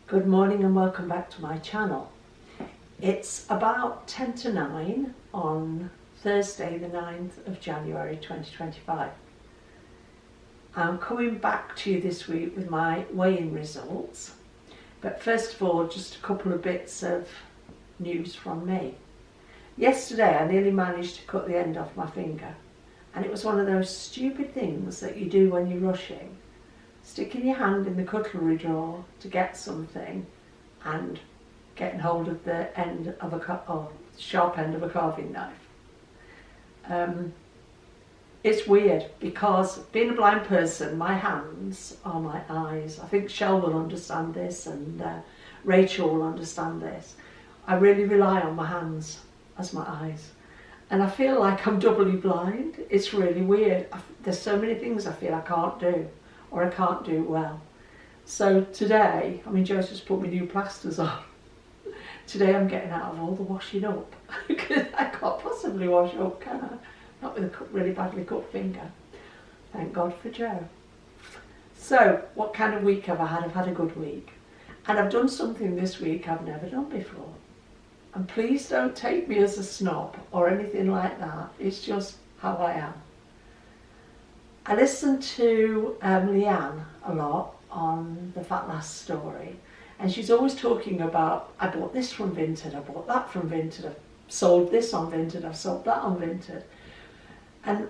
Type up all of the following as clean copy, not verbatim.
Good morning and welcome back to my channel. It's about 10 to 9 on Thursday the 9th of January 2025. I'm coming back to you this week with my weigh-in results, but first of all just a couple of bits of news from me. Yesterday I nearly managed to cut the end off my finger, and it was one of those stupid things that you do when you're rushing. Sticking your hand in the cutlery drawer to get something and getting hold of the end of a sharp end of a carving knife. It's weird because being a blind person, my hands are my eyes. I think Shell will understand this and Rachel will understand this. I really rely on my hands as my eyes. And I feel like I'm doubly blind. It's really weird. There's so many things I feel I can't do, or I can't do well. So today, Joe's just put my new plasters on. Today I'm getting out of all the washing up, because I can't possibly wash up, can I? Not with a really badly cut finger. Thank God for Joe. So, what kind of week have I had? I've had a good week. And I've done something this week I've never done before. And please don't take me as a snob or anything like that. It's just how I am. I listen to Leanne a lot on the Fat Lass story, and she's always talking about, I bought this from Vinted, I bought that from Vinted, I've sold this on Vinted, I've sold that on Vinted. And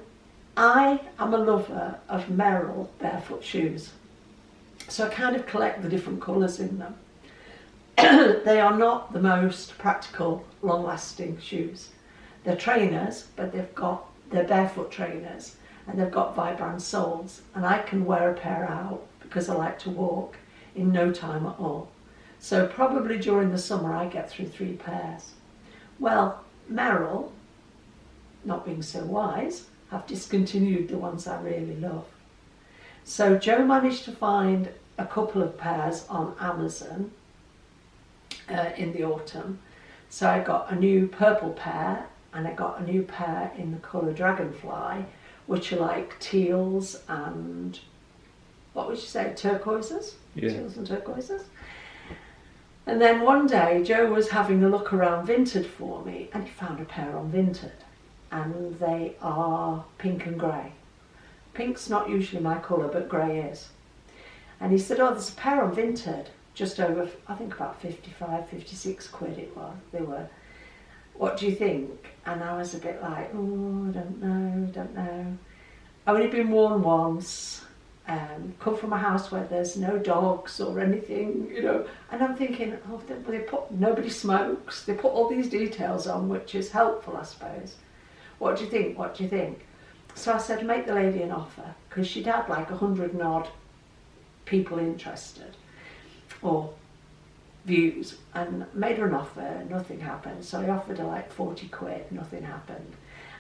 I am a lover of Merrell barefoot shoes. So I kind of collect the different colours in them. They are not the most practical, long-lasting shoes. They're trainers, but they're barefoot trainers. And they've got Vibram soles, and I can wear a pair out because I like to walk in no time at all. So probably during the summer I get through 3 pairs. Well, Merrell, not being so wise, have discontinued the ones I really love. So Joe managed to find a couple of pairs on Amazon in the autumn. So I got a new purple pair, and I got a new pair in the colour Dragonfly, which are like teals and, what would you say, turquoises? Yeah. Teals and turquoises. And then one day Joe was having a look around Vinted for me, and he found a pair on Vinted, and they are pink and grey. Pink's not usually my colour, but grey is. And he said, oh, there's a pair on Vinted, just over, I think about 55, 56 quid they were. What do you think? And I was a bit like, oh, I don't know. I've only been worn once, come from a house where there's no dogs or anything, and I'm thinking, oh, nobody smokes, they put all these details on, which is helpful, I suppose. What do you think? So I said, make the lady an offer, because she'd had like 100 and odd people interested, or views, and made her an offer. Nothing happened. So I offered her like 40 quid, nothing happened.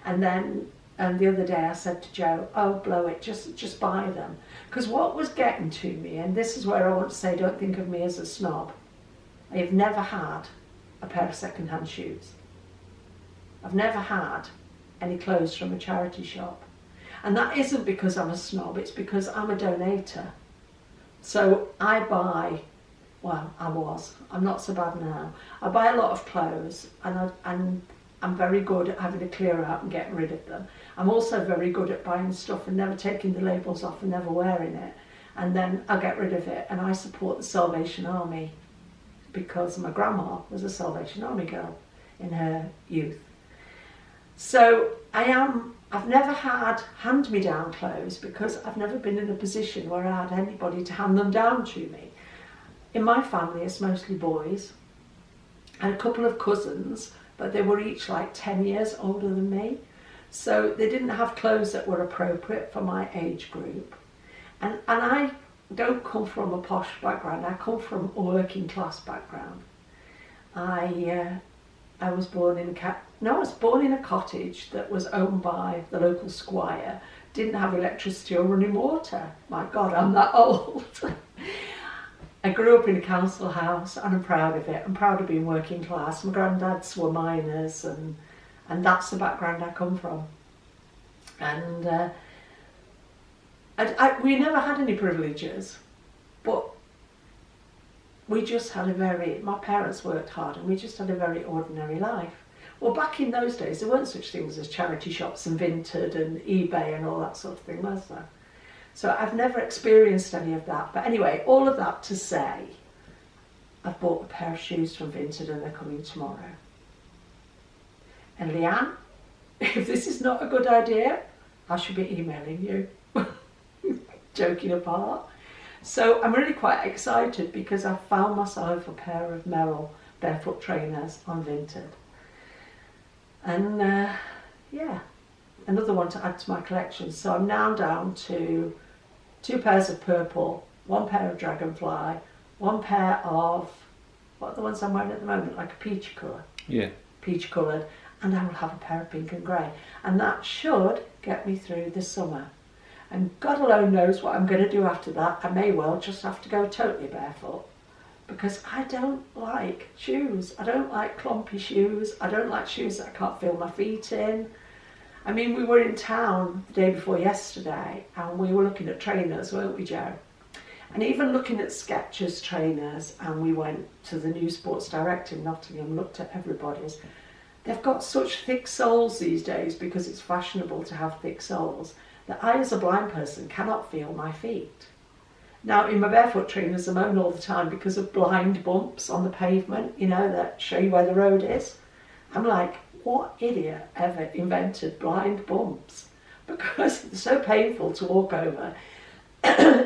And then the other day I said to Joe, oh, blow it, just buy them. Because what was getting to me, and this is where I want to say, don't think of me as a snob, I have never had a pair of second-hand shoes. I've never had any clothes from a charity shop. And that isn't because I'm a snob, it's because I'm a donator. So I buy, well, I'm not so bad now. I buy a lot of clothes, and I'm very good at having a clear out and getting rid of them. I'm also very good at buying stuff and never taking the labels off and never wearing it. And then I'll get rid of it, and I support the Salvation Army because my grandma was a Salvation Army girl in her youth. So I've never had hand-me-down clothes because I've never been in a position where I had anybody to hand them down to me. In my family, it's mostly boys, and a couple of cousins, but they were each like 10 years older than me. So they didn't have clothes that were appropriate for my age group. And I don't come from a posh background, I come from a working class background. I was born in a cottage that was owned by the local squire, didn't have electricity or running water. My God, I'm that old. I grew up in a council house, and I'm proud of it. I'm proud of being working class. My granddads were miners, and that's the background I come from. And we never had any privileges, but my parents worked hard and we just had a very ordinary life. Well, back in those days, there weren't such things as charity shops and Vinted and eBay and all that sort of thing, was there? So I've never experienced any of that. But anyway, all of that to say, I've bought a pair of shoes from Vinted and they're coming tomorrow. And Leanne, if this is not a good idea, I should be emailing you. Joking apart. So I'm really quite excited because I found myself a pair of Merrell barefoot trainers on Vinted. And yeah, another one to add to my collection. So I'm now down to 2 pairs of purple, 1 pair of dragonfly, 1 pair of, what are the ones I'm wearing at the moment, like a peachy colour? Yeah. Peach coloured, and I will have a pair of pink and grey. And that should get me through the summer. And God alone knows what I'm going to do after that. I may well just have to go totally barefoot. Because I don't like shoes. I don't like clumpy shoes. I don't like shoes that I can't feel my feet in. I mean, we were in town the day before yesterday and we were looking at trainers, weren't we, Joe? And even looking at Skechers trainers, and we went to the new Sports Direct in Nottingham, looked at everybody's. They've got such thick soles these days because it's fashionable to have thick soles that I, as a blind person, cannot feel my feet. Now, in my barefoot trainers, I moan all the time because of blind bumps on the pavement, you know, that show you where the road is. I'm like, what idiot ever invented blind bumps? Because it's so painful to walk over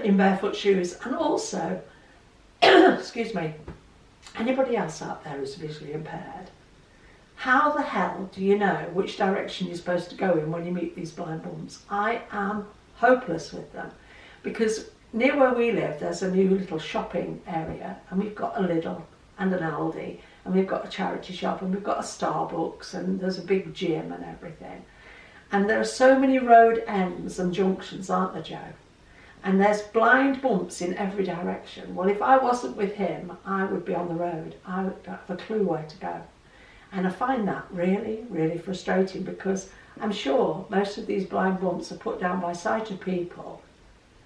in barefoot shoes. And also, excuse me, anybody else out there who's visually impaired, how the hell do you know which direction you're supposed to go in when you meet these blind bumps? I am hopeless with them because near where we live, there's a new little shopping area, and we've got a Lidl and an Aldi, and we've got a charity shop, and we've got a Starbucks, and there's a big gym and everything. And there are so many road ends and junctions, aren't there, Joe? And there's blind bumps in every direction. Well, if I wasn't with him, I would be on the road. I would have a clue where to go. And I find that really, really frustrating because I'm sure most of these blind bumps are put down by sighted people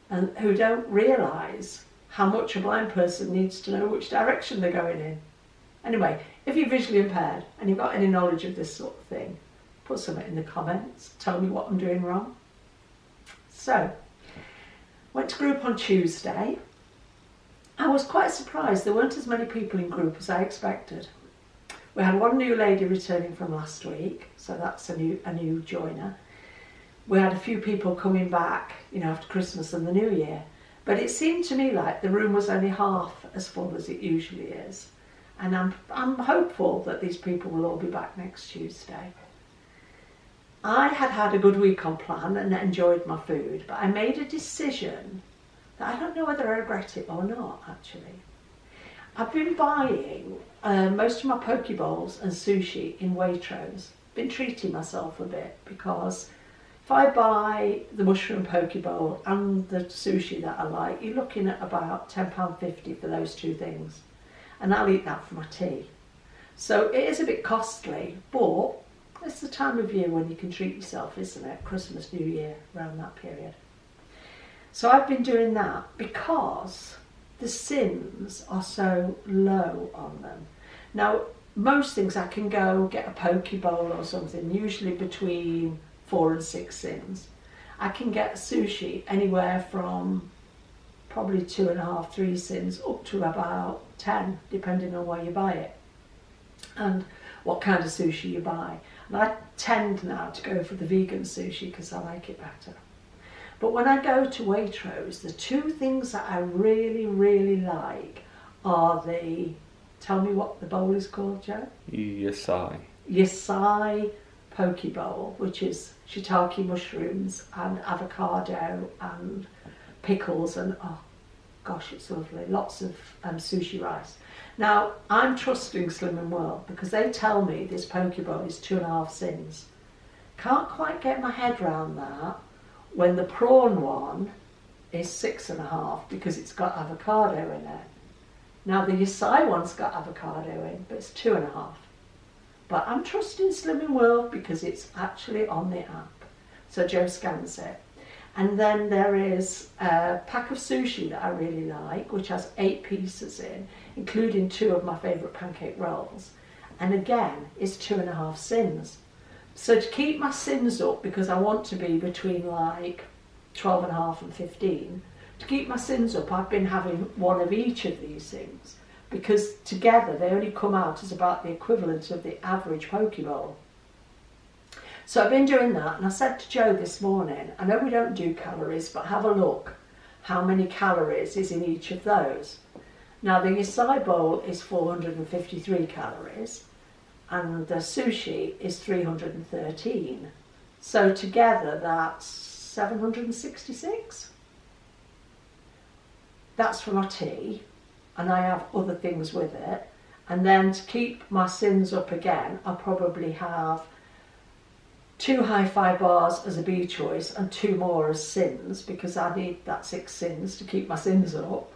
and who don't realise how much a blind person needs to know which direction they're going in. Anyway, if you're visually impaired and you've got any knowledge of this sort of thing, put something in the comments, tell me what I'm doing wrong. So, went to group on Tuesday. I was quite surprised there weren't as many people in group as I expected. We had 1 new lady returning from last week, so that's a new joiner. We had a few people coming back, you know, after Christmas and the New Year. But it seemed to me like the room was only half as full as it usually is. And I'm hopeful that these people will all be back next Tuesday. I had a good week on plan and enjoyed my food, but I made a decision that I don't know whether I regret it or not, actually. I've been buying most of my poke bowls and sushi in Waitrose. Been treating myself a bit because if I buy the mushroom poke bowl and the sushi that I like, you're looking at about £10.50 for those 2 things. And I'll eat that for my tea. So it is a bit costly, but it's the time of year when you can treat yourself, isn't it? Christmas, New Year, around that period. So I've been doing that because the sins are so low on them. Now, most things I can go get a poke bowl or something, usually between 4 and 6 sins. I can get sushi anywhere from probably 2.5, 3 sins up to about 10, depending on where you buy it and what kind of sushi you buy. And I tend now to go for the vegan sushi because I like it better. But when I go to Waitrose, the 2 things that I really, really like are tell me what the bowl is called, Joe? Yasai. Yasai poke bowl, which is shiitake mushrooms and avocado and pickles and, oh gosh, it's lovely. Lots of sushi rice. Now, I'm trusting Slimming World because they tell me this poke bowl is 2.5 sins. Can't quite get my head around that when the prawn one is 6.5 because it's got avocado in it. Now the yasai one's got avocado in, but it's 2.5. But I'm trusting Slimming World because it's actually on the app. So Joe scans it. And then there is a pack of sushi that I really like, which has 8 pieces in, including 2 of my favourite pancake rolls. And again, it's 2.5 sins. So to keep my sins up, because I want to be between like 12.5 and 15, to keep my sins up, I've been having 1 of each of these things, because together they only come out as about the equivalent of the average poke bowl. So I've been doing that, and I said to Joe this morning, I know we don't do calories, but have a look how many calories is in each of those. Now the yasai bowl is 453 calories, and the sushi is 313. So together that's 766. That's for my tea, and I have other things with it. And then to keep my sins up again, I'll probably have 2 hi-fi bars as a B choice and 2 more as sins, because I need that 6 sins to keep my sins up.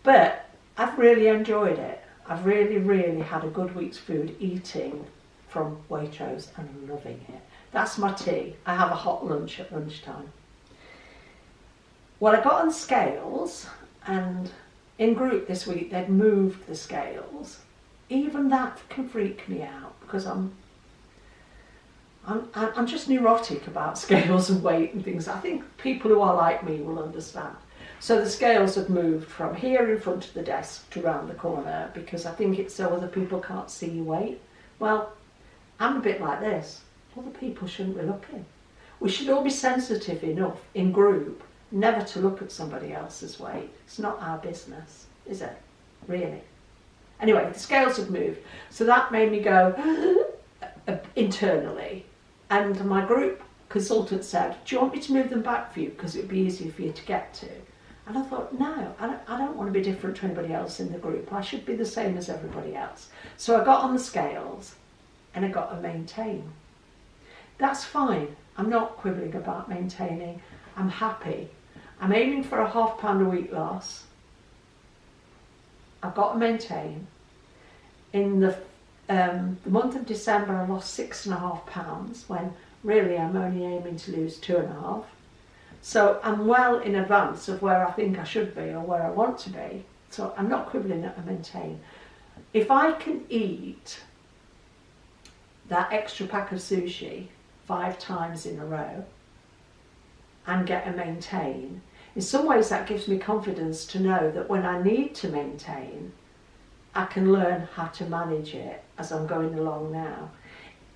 But I've really enjoyed it. I've really had a good week's food eating from Waitrose and loving it. That's my tea. I have a hot lunch at lunchtime. Well, I got on the scales, and in group this week they'd moved the scales. Even that can freak me out, because I'm just neurotic about scales and weight and things. I think people who are like me will understand. So the scales have moved from here in front of the desk to round the corner, because I think it's so other people can't see your weight. Well, I'm a bit like this. Other people shouldn't be looking. We should all be sensitive enough in group never to look at somebody else's weight. It's not our business, is it? Really? Anyway, the scales have moved. So that made me go internally. And my group consultant said, do you want me to move them back for you, because it would be easier for you to get to? And I thought, no, I don't want to be different to anybody else in the group. I should be the same as everybody else. So I got on the scales and I got a maintain. That's fine. I'm not quibbling about maintaining. I'm happy. I'm aiming for a £0.5 a week loss. I've got to maintain. In the month of December, I lost £6.5, when really I'm only aiming to lose 2.5. So I'm well in advance of where I think I should be or where I want to be. So I'm not quibbling at a maintain. If I can eat that extra pack of sushi 5 times in a row and get a maintain, in some ways that gives me confidence to know that when I need to maintain, I can learn how to manage it as I'm going along now.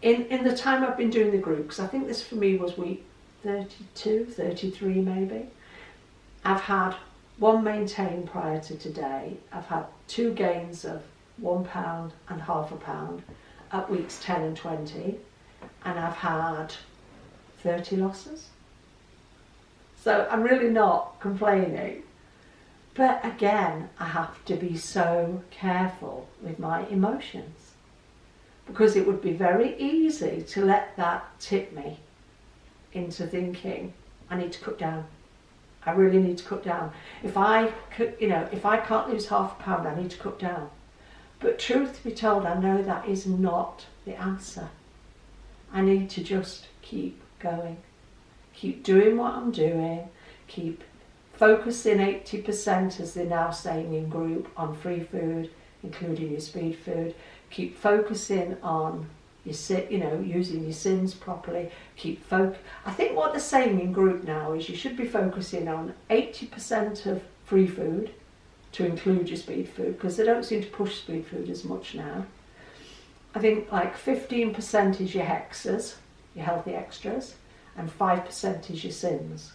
In the time I've been doing the group, because I think this for me was week 32, 33 maybe, I've had 1 maintain prior to today. I've had 2 gains of £1 and £0.5 at weeks 10 and 20, and I've had 30 losses. So I'm really not complaining. But again, I have to be so careful with my emotions, because it would be very easy to let that tip me into thinking, I need to cut down. I really need to cut down. If I can't lose £0.5, I need to cut down. But truth be told, I know that is not the answer. I need to just keep going. Keep doing what I'm doing. Keep focusing 80%, as they're now saying in group, on free food, including your speed food. Keep focusing on using your sins properly. I think what they're saying in group now is you should be focusing on 80% of free food to include your speed food, because they don't seem to push speed food as much now. I think like 15% is your hexas, your healthy extras, and 5% is your sins.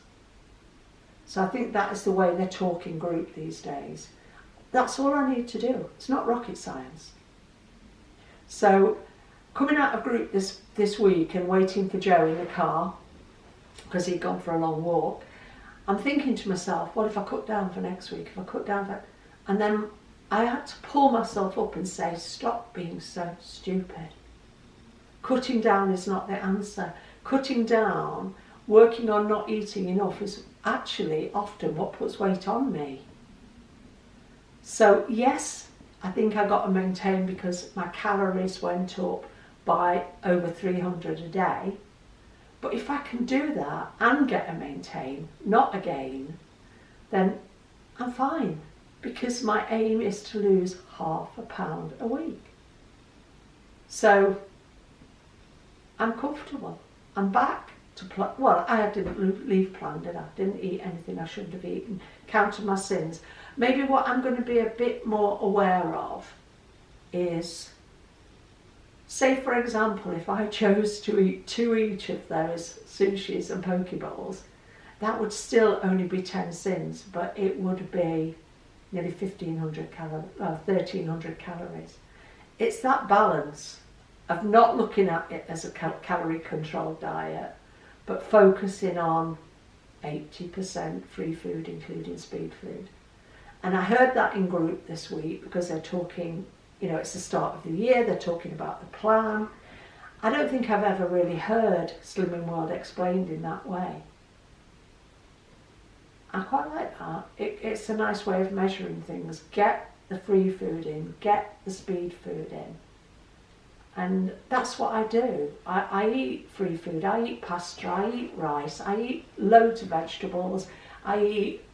So I think that is the way they're talking group these days. That's all I need to do. It's not rocket science. So coming out of group this week and waiting for Joe in the car, because he'd gone for a long walk, I'm thinking to myself, what if I cut down for next week? If I cut down for... And then I had to pull myself up and say, stop being so stupid. Cutting down is not the answer. Cutting down, working on not eating enough, is actually often what puts weight on me. So yes, I think I got to maintain, because my calories went up by over 300 a day. But if I can do that and get a maintain, not a gain, then I'm fine, because my aim is to lose £0.5 pound a week. So I'm comfortable. I'm back to well, I didn't leave plan, did I? Didn't eat anything I shouldn't have eaten. Counted my sins. Maybe what I'm going to be a bit more aware of is, say for example, if I chose to eat 2 each of those sushis and poke bowls, that would still only be 10 sins, but it would be nearly 1,300 calories. It's that balance of not looking at it as a calorie controlled diet, but focusing on 80% free food, including speed food. And I heard that in group this week, because they're talking, it's the start of the year, they're talking about the plan. I don't think I've ever really heard Slimming World explained in that way. I quite like that. It's a nice way of measuring things. Get the free food in, get the speed food in. And that's what I do. I eat free food, I eat pasta, I eat rice, I eat loads of vegetables, I eat,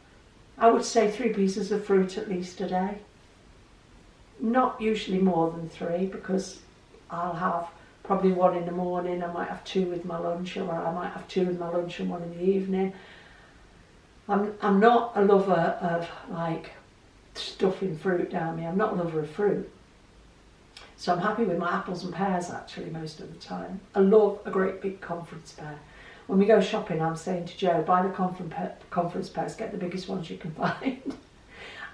I would say 3 pieces of fruit at least a day. Not usually more than 3, because I'll have probably 1 in the morning, I might have 2 with my lunch, or I might have 2 with my lunch and 1 in the evening. I'm not a lover of like stuffing fruit down me. I'm not a lover of fruit. So I'm happy with my apples and pears actually most of the time. I love a great big conference pear. When we go shopping, I'm saying to Joe, buy the conference pears, get the biggest ones you can find.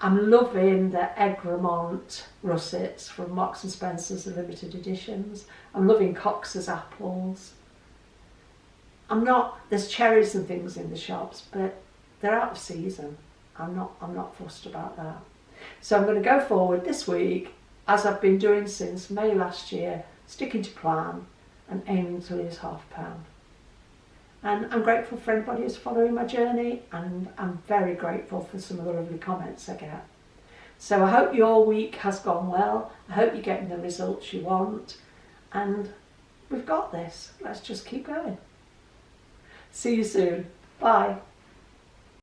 I'm loving the Egremont russets from Marks and Spencer's, the limited editions. I'm loving Cox's apples. There's cherries and things in the shops, but they're out of season. I'm not fussed about that. So I'm going to go forward this week, as I've been doing since May last year, sticking to plan and aiming to lose £0.5 pound. And I'm grateful for anybody who's following my journey, and I'm very grateful for some of the lovely comments I get. So I hope your week has gone well. I hope you're getting the results you want, and we've got this. Let's just keep going. See you soon. Bye.